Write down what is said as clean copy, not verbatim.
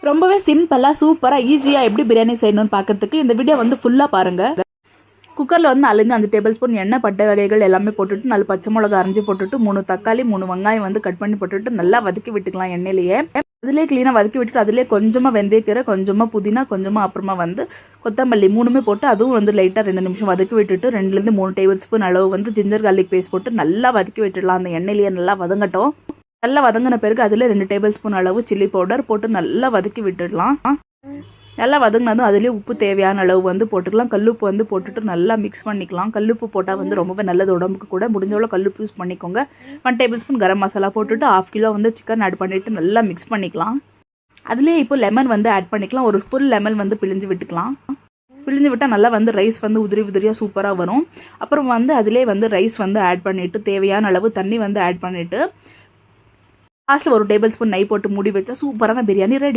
ரொம்பவே சிம்பிளாக சூப்பராக ஈஸியாக எப்படி பிரியாணி செய்யணும்னு பார்க்கறதுக்கு இந்த வீடியோ வந்து ஃபுல்லாக பாருங்கள். குக்கரில் வந்து 4-5 டேபிள் ஸ்பூன் எண்ணெய், பட்டை வகைகள் எல்லாமே போட்டுட்டு 4 பச்சை மிளகா அரைஞ்சி போட்டுட்டு 3 தக்காளி 3 வெங்காயம் வந்து கட் பண்ணி போட்டுட்டு நல்லா வதக்கி விட்டுக்கலாம் எண்ணெயிலேயே. அதிலே க்ளீனாக வதக்கி விட்டுட்டு அதிலே கொஞ்சமாக வெந்தயக்கீரை, கொஞ்சமாக புதினா, கொஞ்சமாக அப்புறமா வந்து கொத்தமல்லி 3மே போட்டு அதுவும் வந்து லைட்டாக 2 நிமிஷம் வதக்கி விட்டுட்டு 2-3 டேபிள் ஸ்பூன் அளவு வந்து ஜிஞ்சர் கார்லிக் பேஸ்ட் போட்டு நல்லா வதக்கி விட்டுடலாம். அந்த எண்ணெயிலேயே நல்லா வதங்கட்டும். நல்லா வதங்கின பிறகு அதில் 2 டேபிள் ஸ்பூன் அளவு சில்லி பவுடர் போட்டு நல்லா வதக்கி விட்டுடலாம். நல்லா வதங்கினதும் அதுலேயே உப்பு தேவையான அளவு வந்து போட்டுக்கலாம். கல்லுப்பு வந்து போட்டுட்டு நல்லா மிக்ஸ் பண்ணிக்கலாம். கல்லுப்பு போட்டால் வந்து ரொம்பவே நல்லது உடம்புக்கு கூட. முடிஞ்சவளோ கல்லுப்பு யூஸ் பண்ணிக்கோங்க. 1 டேபிள் ஸ்பூன் கரம் மசாலா போட்டுட்டு 1/2 கிலோ வந்து சிக்கன் ஆட் பண்ணிவிட்டு நல்லா மிக்ஸ் பண்ணிக்கலாம். அதுலேயே இப்போ லெமன் வந்து ஆட் பண்ணிக்கலாம். ஒரு ஃபுல் லெமன் வந்து பிழிஞ்சு விட்டுக்கலாம். பிழிஞ்சு விட்டால் நல்லா வந்து ரைஸ் வந்து உதிரி உதிரியாக சூப்பராக வரும். அப்புறம் வந்து அதிலே வந்து ரைஸ் வந்து ஆட் பண்ணிவிட்டு தேவையான அளவு தண்ணி வந்து ஆட் பண்ணிவிட்டு லாஸ்ட்டில் ஒரு டேபிள் ஸ்பூன் நெய் போட்டு மூடி வச்சா சூப்பரான பிரியாணி ரெடி.